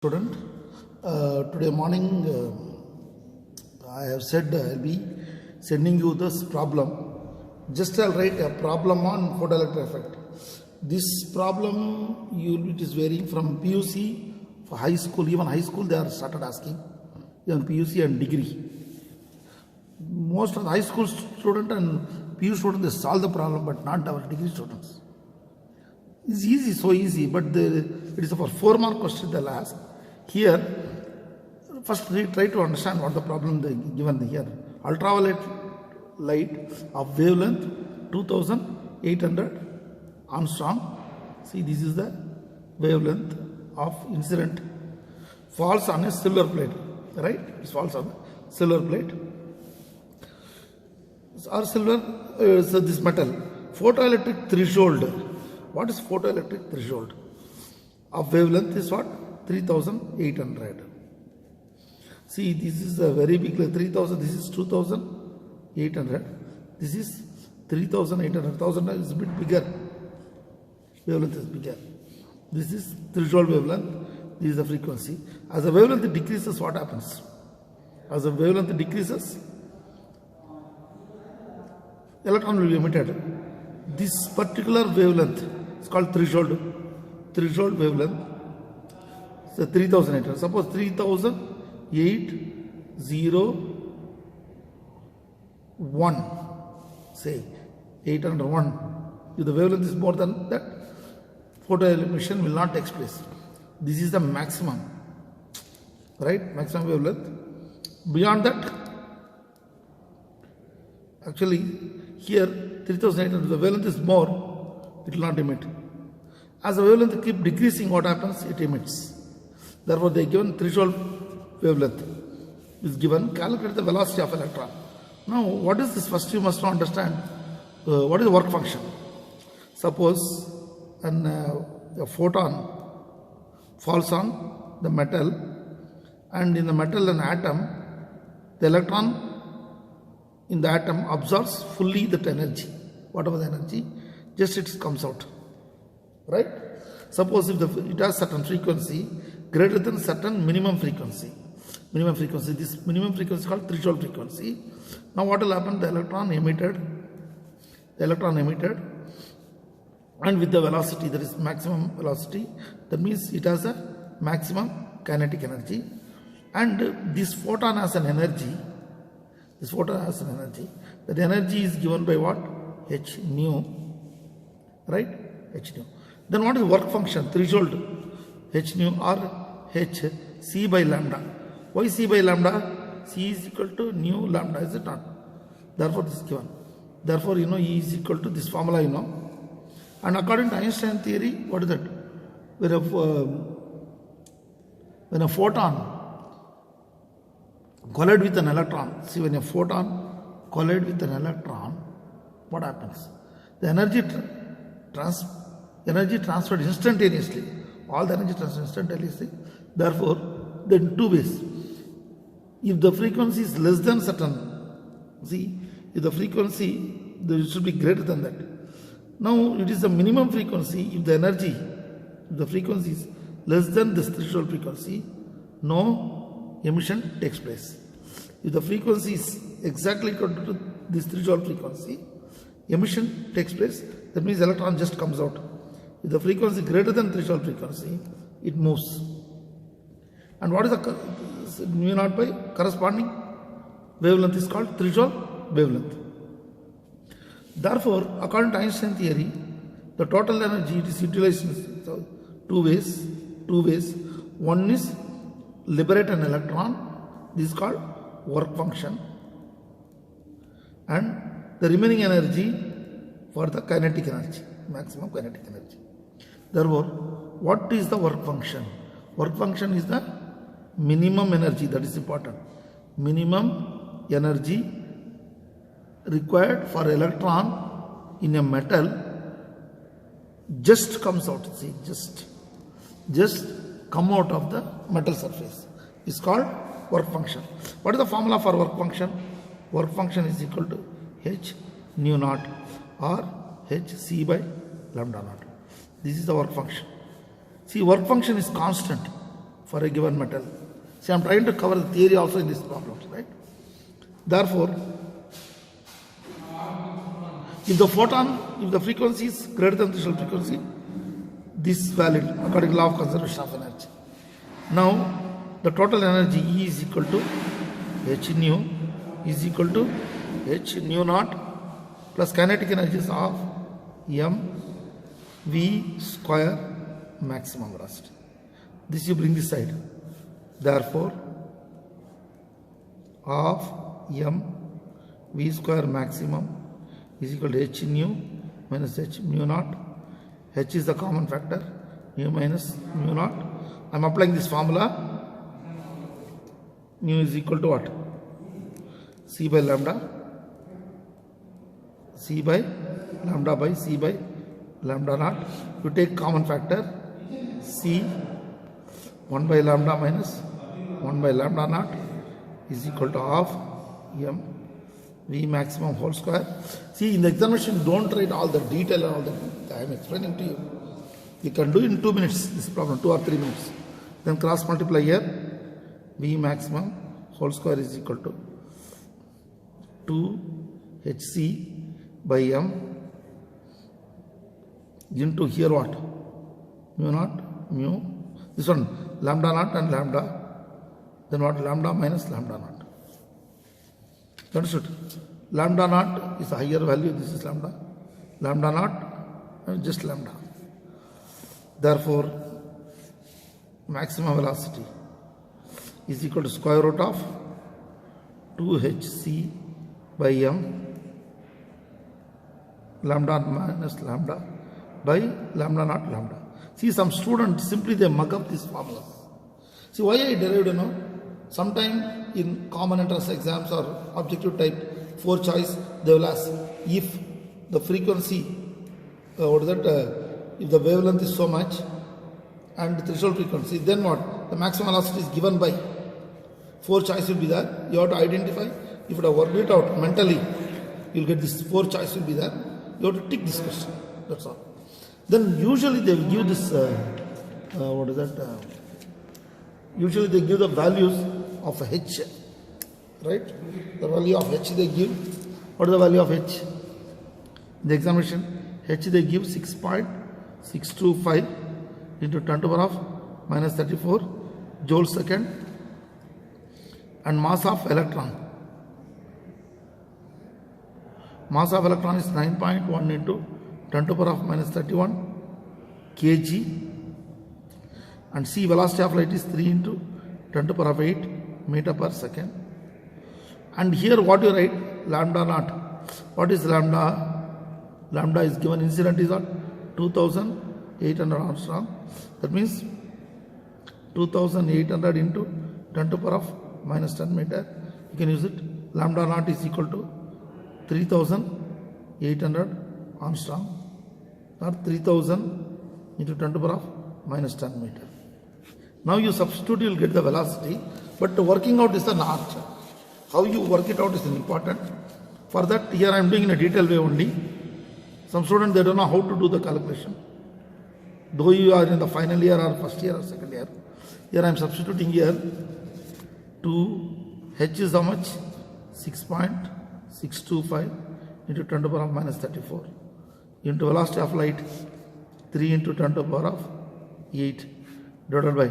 Student, today morning I have said I'll be sending you this problem. Just I'll write a problem on photoelectric effect. This problem it is varying from PUC for high school, even high school they are started asking, even PUC and degree. Most of the high school student and PU students they solve the problem, but not our degree students. It's easy, so easy, but it is for 4 mark question they'll ask. Here, first we try to understand what the problem they given here. Ultraviolet light of wavelength 2800 Armstrong. See, this is the wavelength of incident. Falls on a silver plate, right? It falls on a silver plate. Or silver, so this metal. Photoelectric threshold. What is photoelectric threshold? Of wavelength is what? 3800. See, this is a very big, 3000, this is 2800. This is 3800. 1000 is a bit bigger. Wavelength is bigger. This is threshold wavelength. This is the frequency. As the wavelength decreases, what happens? As the wavelength decreases, electron will be emitted. This particular wavelength is called threshold wavelength. So 3800. Suppose 3801. Say 801. If the wavelength is more than that, photo emission will not take place. This is the maximum, right? Maximum wavelength. Beyond that, actually here 3800, the wavelength is more, it will not emit. As the wavelength keep decreasing, what happens? It emits. Therefore, they given threshold wavelength is given. Calculate the velocity of electron. Now, what is this? First, you must understand what is the work function. Suppose a photon falls on the metal, and in the metal an atom, the electron in the atom absorbs fully that energy. Whatever the energy, just it comes out. Right? Suppose if it has certain frequency greater than certain minimum frequency. This minimum frequency is called threshold frequency. Now what will happen? The electron emitted, and with the velocity, that is maximum velocity, that means it has a maximum kinetic energy, and this photon has an energy. That energy is given by what? H nu, right? H nu. Then what is work function? Threshold H nu or H C by lambda. Why C by lambda? C is equal to nu lambda, is it not? Therefore this is given. Therefore E is equal to this formula And according to Einstein theory, what is that? When a photon collide with an electron, see, when a photon collide with an electron, what happens? The energy transferred instantaneously. All the energy transferred instantaneously. Therefore, then two ways. If the frequency is less than certain, see, if the frequency there should be greater than that. Now it is the minimum frequency. If the frequency is less than this threshold frequency, no emission takes place. If the frequency is exactly equal to this threshold frequency, emission takes place. That means electron just comes out. If the frequency is greater than threshold frequency, it moves. And what is the mu naught by corresponding wavelength is called threshold wavelength. Therefore, according to Einstein theory, the total energy it is utilized in two ways. One is liberate an electron. This is called work function. And the remaining energy for the kinetic energy, maximum kinetic energy. Therefore, what is the work function? Work function is the minimum energy, that is important. Minimum energy required for electron in a metal just comes out. See, just come out of the metal surface. It's called work function. What is the formula for work function? Work function is equal to H nu naught or H C by lambda naught. This is the work function. See, work function is constant. for a given metal. See, I am trying to cover the theory also in this problem, right? Therefore, if the frequency is greater than threshold frequency, this is valid according to law of conservation of energy. Now, the total energy E is equal to h nu is equal to h nu naught plus kinetic energy of m v square maximum velocity. This you bring this side. Therefore, of m v square maximum is equal to h nu minus h mu naught. H is the common factor, mu minus mu naught. I am applying this formula. Mu is equal to what? C by lambda. C by lambda by C by lambda naught. You take common factor. C 1 by lambda minus 1 by lambda naught is equal to half m v maximum whole square. See, in the examination, don't write all the detail and all that. I am explaining to you. You can do in 2 minutes this problem, 2 or 3 minutes. Then cross multiply here. V maximum whole square is equal to 2 hc by m into here what? Mu naught, mu. This one lambda naught and lambda. Then what? Lambda minus lambda naught. Understood? Lambda naught is a higher value. This is lambda. Lambda naught, just lambda. Therefore, maximum velocity is equal to square root of 2hc by m lambda minus lambda by lambda naught lambda. See, some students simply they mug up these formulas. See, why I derived, sometime in common entrance exams or objective type 4 choice, they will ask if the frequency, if the wavelength is so much and the threshold frequency, then what? The maximum velocity is given by 4 choice will be there. You have to identify. If you have worked it out mentally, you will get this 4 choice will be there. You have to tick this question. That's all. Then usually they will give this, usually they give the values of h, right? The value of h they give. What is the value of h? In the examination, h they give 6.625 into 10 to the power of minus 34 joule second, and mass of electron. Mass of electron is 9.1 into 10 to the power of minus 31 kg, and c velocity of light is 3 into 10 to the power of 8 meter per second. And here what you write? Lambda naught. What is lambda? Lambda is given, incident is what? 2800 Armstrong. That means 2800 into 10 to the power of minus 10 meter. You can use it. Lambda naught is equal to 3800 Armstrong, or 3000 into 10 to the power of minus 10 meter. Now you substitute, you will get the velocity, but working out is an art. How you work it out is important. For that, here I am doing in a detailed way only. Some students, they don't know how to do the calculation. Though you are in the final year or first year or second year, here I am substituting here to h is how much? 6.625 into 10 to the power of minus 34 into velocity of light 3 into 10 to the power of 8 divided by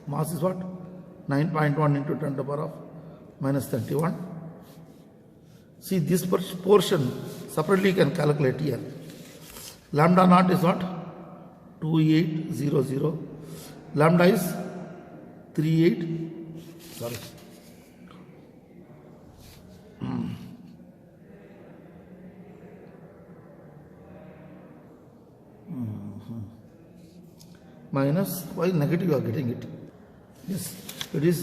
mass is what? 9.1 into 10 to the power of minus 31. See, this portion separately you can calculate here. Lambda naught is what? 2800. Lambda is 38. Sorry. Minus, why negative you are getting it? Yes, it is,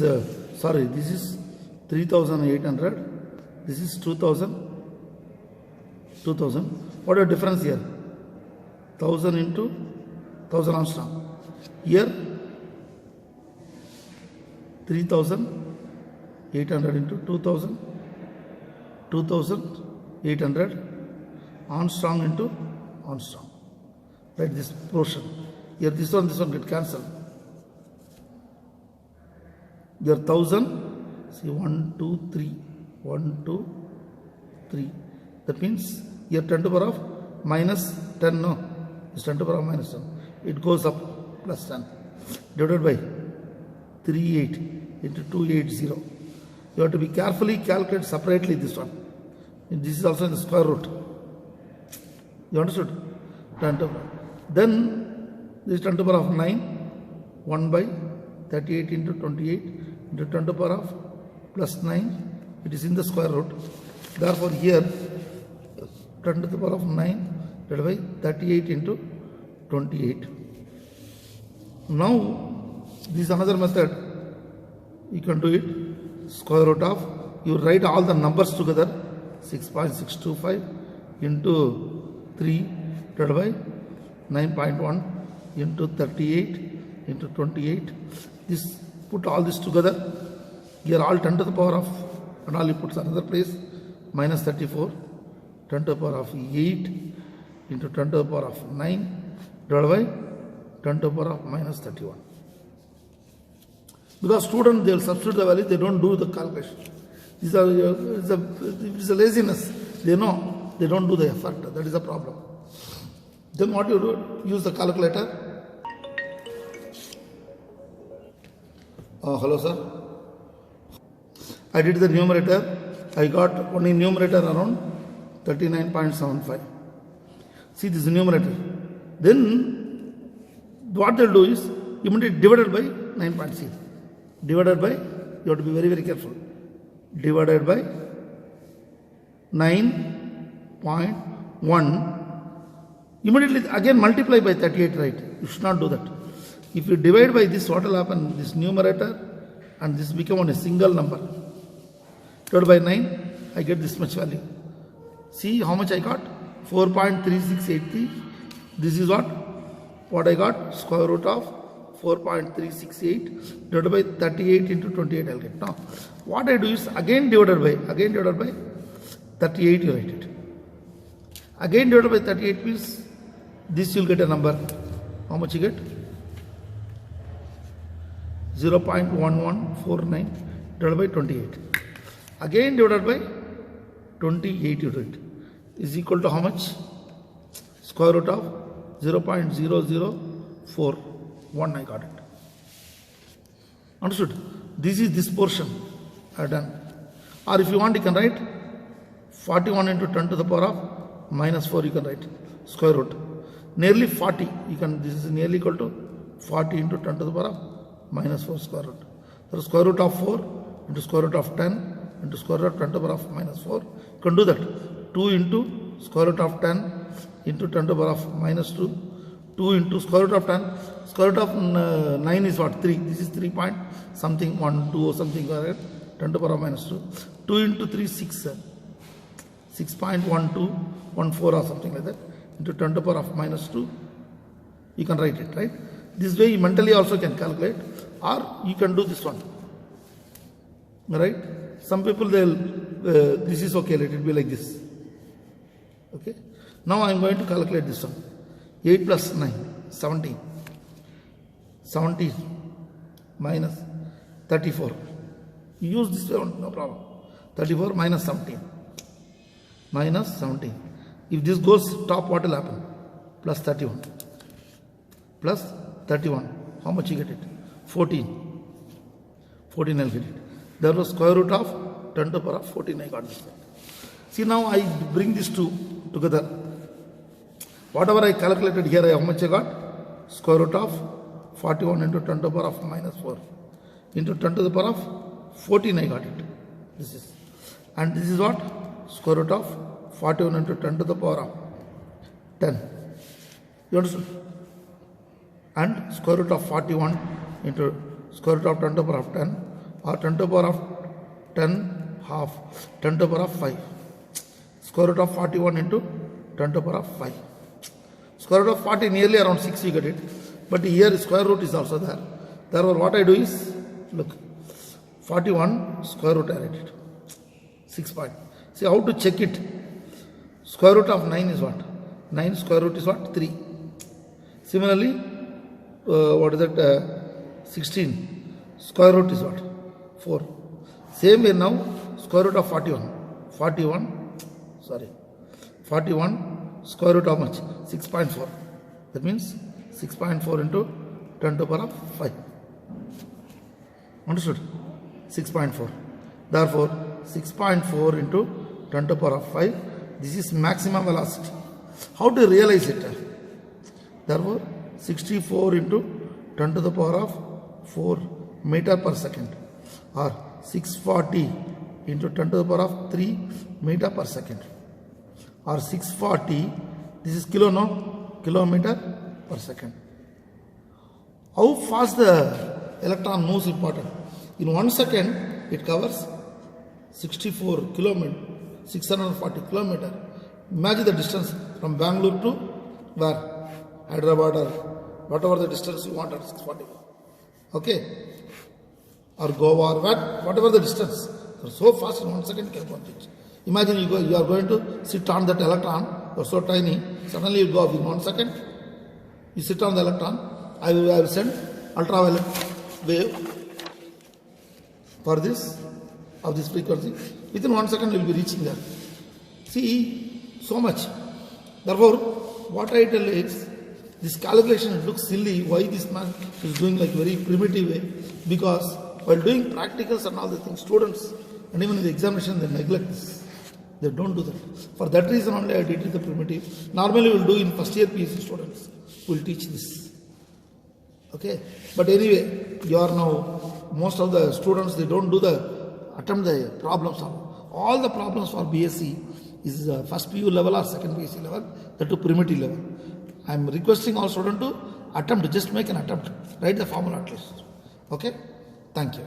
sorry, this is 3800, this is 2000. What is the difference here? 1000 into 1000 Armstrong. Here, 3800 into 2000, 2800 Armstrong into Armstrong. Right, this portion. Here this one get cancelled. Your 1000, see 1, 2, 3, 1, 2, 3. That means your 10 to the power of minus 10, no, it's 10 to the power of minus 10. It goes up plus 10 divided by 38 into 280. You have to be carefully calculate separately this one. And this is also in the square root. You understood? 10 to the power. Then this 10 to the power of 9, 1 by 38 into 28 into 10 to the power of plus 9. It is in the square root. Therefore, here 10 to the power of 9 divided by 38 into 28. Now, this is another method. You can do it. Square root of, you write all the numbers together, 6.625 into 3 divided by 9.1 into 38 into 28. This, put all this together. Here all 10 to the power of, and all you put another place, minus 34, 10 to the power of 8 into 10 to the power of 9 divided by 10 to the power of minus 31. Because students, they will substitute the value, they don't do the calculation. It's a laziness. They know, they don't do the effort. That is the problem. Then what you do? Use the calculator. Hello sir. I did the numerator. I got only numerator around 39.75. See this numerator. Then what they'll do is immediately divided by 9.6. Divided by, you have to be very, very careful. Divided by 9.1. Immediately again multiply by 38, right? You should not do that. If you divide by this, what will happen? This numerator and this become on a single number. Divided by 9, I get this much value. See how much I got? 4.3683. This is what I got? Square root of 4.368 divided by 38 into 28 I'll get. Now, what I do is again divided by 38 you write it. Again divided by 38 means this you'll get a number. How much you get? 0.1149 divided by 28. Again divided by 28 you write. Is equal to how much? Square root of 0.0041 I got it. Understood? This is this portion I have done. Or if you want, you can write 41 into 10 to the power of minus 4 you can write. Square root. Nearly 40. You can, this is nearly equal to 40 into 10 to the power of minus 4 square root. So square root of 4 into square root of 10 into square root of 10 to the power of minus 4. You can do that. 2 into square root of 10 into 10 to the power of minus 2. 2 into square root of 10. Square root of 9 is what? 3. This is 3 point something 1, 2 or something. 10 to the power of minus 2. 2 into 3, 6. 6.1214 or something like that. Into 10 to the power of minus 2. You can write it, right? This way you mentally also can calculate. Or you can do this one. Right? Some people, they'll, this is okay, let it be like this. Okay? Now I am going to calculate this one. 8 plus 9, 17. 17 minus 34. You use this one, no problem. 34 minus 17. Minus 17. If this goes top, what will happen? Plus 31. Plus 31. How much you get it? 14. 14 I'll get it. There was square root of 10 to the power of 14 I got this. See, now I bring these two together. Whatever I calculated here, how much I got? Square root of 41 into 10 to the power of minus 4 into 10 to the power of 14 I got it. This is. And this is what? Square root of 41 into 10 to the power of 10. You understand? And square root of 41 into square root of 10 to the power of 10 or 10 to the power of 10 half 10 to the power of 5. Square root of 41 into 10 to the power of 5. Square root of 40 nearly around 6 you get it. But here square root is also there. Therefore what I do is, look, 41 square root I write it. 6 point. See how to check it. Square root of 9 is what? 9 square root is what? 3. Similarly, what is that? 16 square root is what? 4. Same way now, square root of 41. 41 square root how much? 6.4. That means 6.4 into 10 to the power of 5. Understood? 6.4. Therefore, 6.4 into 10 to the power of 5. This is maximum velocity. How to realize it? Therefore, 64 into 10 to the power of 4 meter per second, or 640 into 10 to the power of 3 meter per second, or 640, this is kilometer per second. How fast the electron moves important. In 1 second, it covers 64 kilometer, 640 kilometer. Imagine the distance from Bangalore to where? Hyderabad, or whatever the distance you want at 640. Okay? Or Goa, or whatever the distance. So fast in 1 second you can complete. Imagine you are going to sit on that electron, you are so tiny, suddenly you go up in 1 second, you sit on the electron, I will send ultraviolet wave for this, of this frequency. Within 1 second you will be reaching there. See, so much. Therefore, what I tell is, this calculation looks silly. Why this man is doing like very primitive way? Because while doing practicals and all the things, students and even in the examination they neglect this. They don't do that. For that reason only I did it the primitive. Normally we will do in first year PhD students. We will teach this. Okay. But anyway, you are now, most of the students, they don't do attempt the problems. All the problems for BSc is first PU level or second BSc level, that to primitive level. I am requesting all students to attempt, just make an attempt. Write the formula at least. Okay? Thank you.